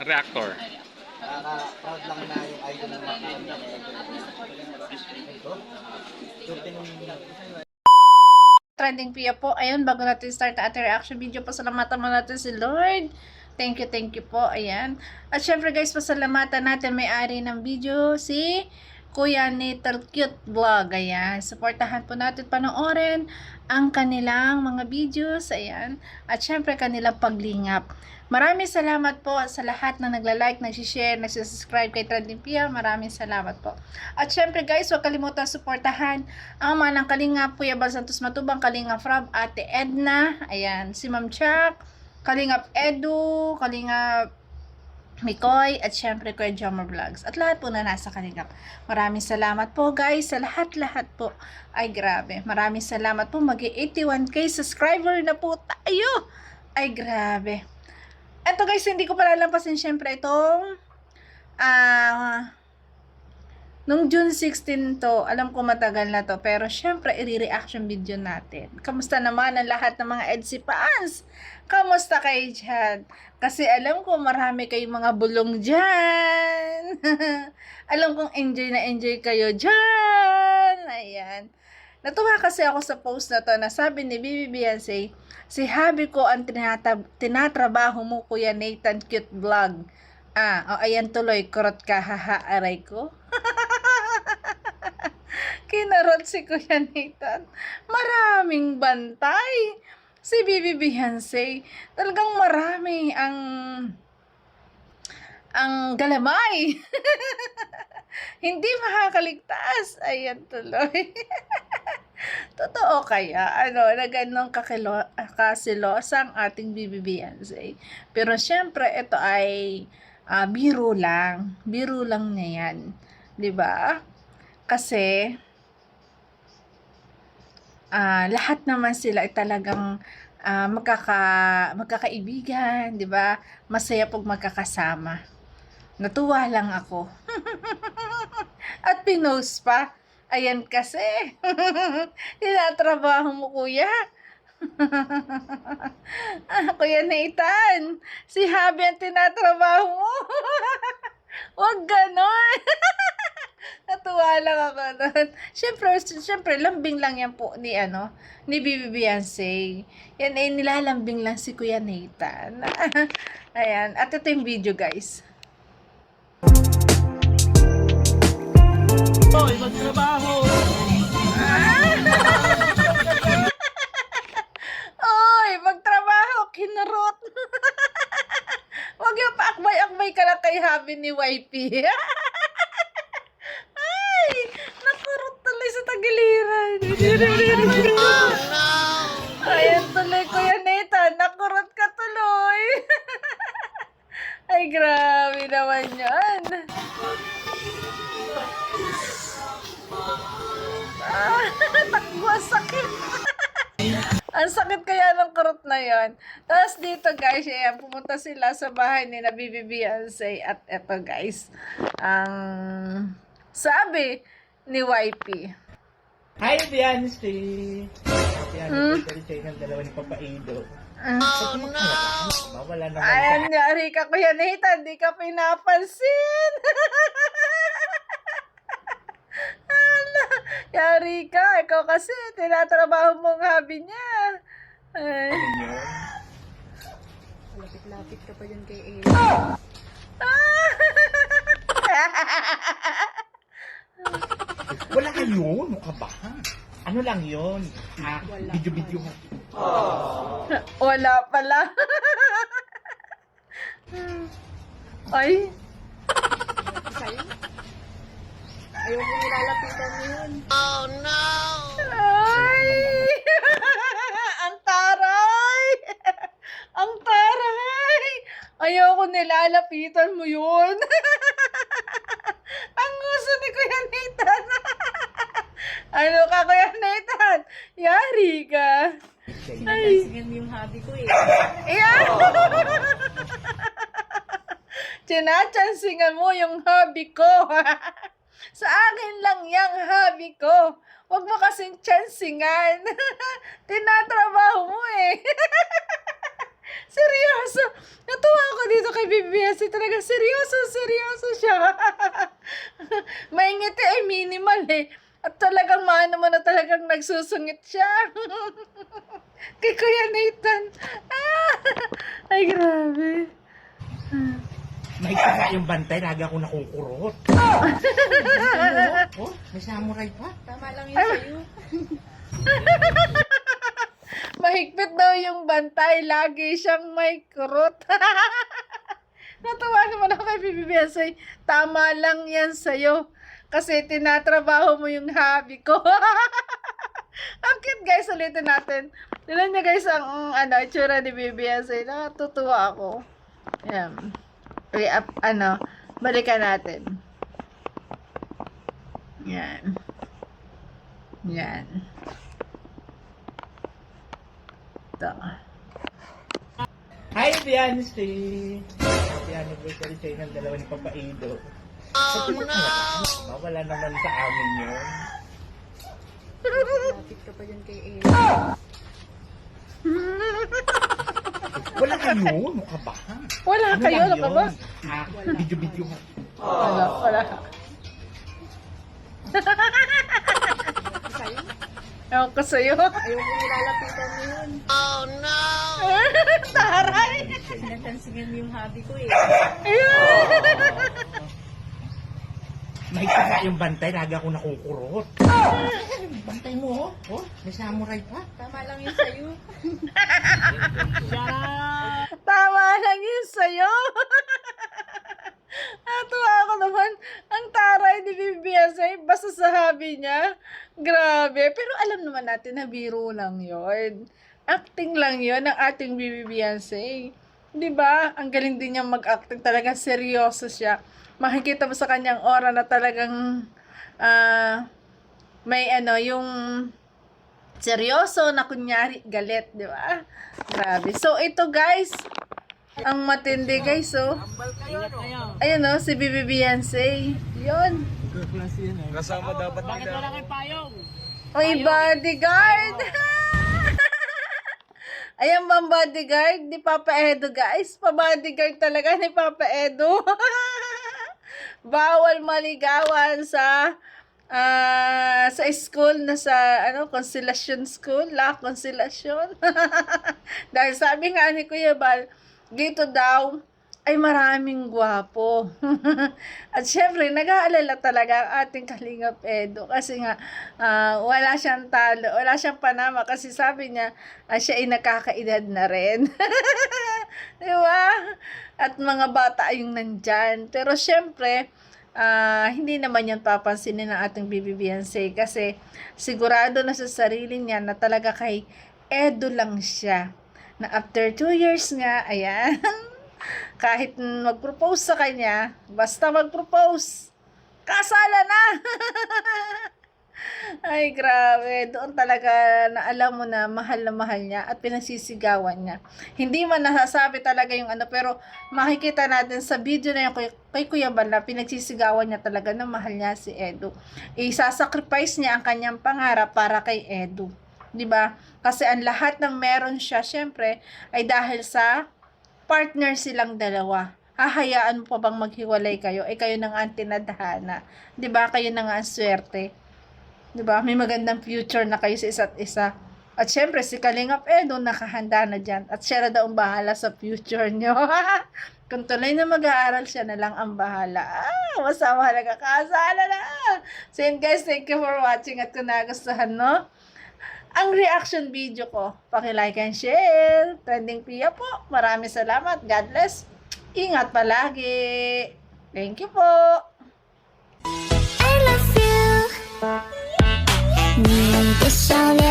Reactor. Nakaka-proud lang na yung idol ng mga ito. Trending Pia po. Ayun, bago natin start ang ating reaction video, pasalamatan mo natin si Lord. Thank you po. Ayan. At syempre guys, pasalamatan natin may-ari ng video, si Kuya Nathan Cute Vlog. Ayan. Supportahan po natin panoorin ang kanilang mga videos. Ayan. At syempre kanilang paglingap. Maraming salamat po sa lahat na nagla-like, nagsishare, nagsisubscribe kay Trending Pia. Maraming salamat po. At syempre guys, huwag kalimutan suportahan ang mga ng Kalingap, Kuya Bal Santos Matubang, Kalingap Rob, Ate Edna, ayan, si Ma'am Chuck, Kalingap Edu, Kalingap Mikoy, at syempre Kuya Jomar Vlogs. At lahat po na nasa Kalingap. Maraming salamat po guys, sa lahat-lahat po. Ay grabe, maraming salamat po. Mag-81k subscriber na po tayo. Ay grabe. Eto guys, hindi ko palalampasin syempre itong nung June 16 to, alam ko matagal na to, pero syempre i-reaction video natin. Kamusta naman ang lahat ng mga EDSI fans? Kamusta kayo dyan? Kasi alam ko marami kayong mga bulong dyan. Alam kong enjoy na enjoy kayo dyan. Ayan. Natuwa kasi ako sa post na to na sabi ni Bibi Beyonce, si hubby ko ang tinatrabaho mo, Kuya Nathan Cute Vlog. Ayan tuloy, kurot ka, haha, aray ko. Kinarot si Kuya Nathan. Maraming bantay. Si Bibi Beyonce, talagang marami ang galamay. Hindi makakaligtas. Ayan tuloy. Totoo kaya, na ganong kasilos ang ating Bibi Beyonce. Pero syempre, ito ay biro lang. Biro lang niya yan. Diba? Kasi, lahat naman sila ay talagang magkakaibigan, diba? Masaya pag magkakasama. Natuwa lang ako. At pinost pa. Ayan kasi. Tinatrabaho mo, kuya. Kuya Nathan, si hubby ang tinatrabaho mo. Huwag ganon. Natuwa lang ako doon. Siyempre, lambing lang yan po ni Bibi Beyonce. Yan ay nilalambing lang si Kuya Nathan. Ayan, at ito yung video guys. Hoy, magtrabaho! Oy, magtrabaho, kinarot. Huwag yung paakbay-akbay ka lang kay hubby ni YP. Ay, nakurot tuloy sa tagiliran. Oh, no. Ayan tuloy, Kuya Nathan, nakurot ka tuloy. Ay, grabe naman yan. Takbo, sakit. Ang sakit kaya ng kurot na yon. Tapos dito guys, ayan, pumunta sila sa bahay ni Bibi Beyonce. At eto guys, ang sabi ni YP. Hi, Beyonce! Beyonce, ng dalawa ni Papa Edo. Oh, no! Wala naman. Ayan, yari ka, Kuya Nathan, di ka pinapansin. Yari ka, ikaw kasi, tinatrabaho mo ang hobby niya. Ay. Lapit-lapit ka pa dyan kay Ella. Wala ka yun, mukha ba? Ano lang yun? Video-video nga. Wala pala. Ay. Sa'yo? Ayaw mo nilalapitan mo yun. Oh no! Ay! Ang taray! Ang taray! Ayoko nilalapitan mo yun. Ang gusto ni Kuya Nathan. Ano ka, Kuya Nathan? Yari ka. Ay. Singan mo yung hobby ko eh. Yeah. Tinachansingan mo yung hobby ko. Sa akin lang yung hobby ko. Huwag mo kasing chansingan. Tinatrabaho mo eh. Seryoso. Natuwa ako dito kay BBS. Talaga seryoso siya. May ngiti ay minimal eh. At talagang maano mo na talagang nagsusungit siya. Kay Kuya Nathan. Ay, grabe. Mahigpit nga yung bantay, lagi ako nakukurot. Oh, may samurai pa. Tama lang yun sa'yo. Mahigpit daw yung bantay. Lagi siyang may kurot. Natuwa naman ako kay BBS. Tama lang yan sa'yo. Kasi tinatrabaho mo yung hobby ko. Ang cute guys. Ulitin natin. Tignan niyo guys ang itsura ni BBS. Natutuwa ako. Ayan. Okay, balikan natin. Yan. Yan. Ito. Hi, Beyonce! Happy anniversary sa'yo ng dalawa ni Papa Ido. Oh, no! Wala naman sa amin yun. Lapit ka pa dyan kay Ella. Wala kayo? Ano ka ba? Wala kayo, ano ka ba? Video-video nga. Wala. Sa'yo? Ewan ko sa'yo. Ayaw ko nilalapitan mo yun. Taray! Pinatansingan mo yung hobby ko eh. Mahigpit nga yung bantay, lagi ako nakukurot. Bantay mo, oh. May samurai pa. Tama lang yun sa'yo. Tama lang yun sa'yo. Natuwa ako naman. Ang taray ni BBS basta sa hobby niya. Grabe. Pero alam naman natin na biro lang yun. Acting lang yun ng ating BBS. Diba? Ang galing din niya mag-acting. Talaga seryoso siya. Makikita mo sa kanyang aura na talagang may yung seryoso na kunyari galit, di ba? Grabe. So, ito guys, ang matindi guys, oh. Ayun, oh, si Bibi Beyonce. Yun. Kasama dapat nila. Bakit wala kay payong? Oy, bodyguard! Ayan bang bodyguard ni Papa Edo, guys? Pa-bodyguard talaga ni Papa Edo. Bawal maligawan sa school na sa Constellation School, La Constellation. Dahil sabi nga ni Kuya Bal, dito daw ay maraming gwapo. At syempre, nag-aalala talaga ang ating Kalingap Edo kasi nga wala siyang talo, wala siyang panama kasi sabi niya siya ay nakakaedad na rin. Diba? At mga bata yung nandyan. Pero syempre, hindi naman yan papansinin ng ating Bibi Beyonce kasi sigurado na sa sarili niya na talaga kay Edo lang siya. Na after 2 years nga, ayan, kahit mag-propose sa kanya, basta mag-propose, kasala na! Ay, grabe. Doon talaga na alam mo na mahal niya at pinagsisigawan niya. Hindi man nasasabi talaga yung pero makikita natin sa video na yung kay Kuya Bal na pinagsisigawan niya talaga na mahal niya si Edo. Isasacrifice niya ang kanyang pangarap para kay Edo. 'Di ba? Kasi ang lahat ng meron siya, syempre, ay dahil sa partner silang dalawa. Hahayaan mo pa bang maghiwalay kayo? Kayo na nga ang tinadhana. 'Di ba? Kayo na nga ang swerte. 'Di ba? May magandang future na kayo sa isa't isa. At syempre, si Kalingap Edo nakahanda na diyan. At siya na daw ang bahala sa future nyo. Kung tuloy na mag-aaral, siya na lang ang bahala. Masama halaga. Kasala na! So yun guys, thank you for watching. At kung nagustuhan, no? Ang reaction video ko, paki-like and share. Trending Pia po. Maraming salamat. God bless. Ingat palagi. Thank you po. I love you. 你的笑脸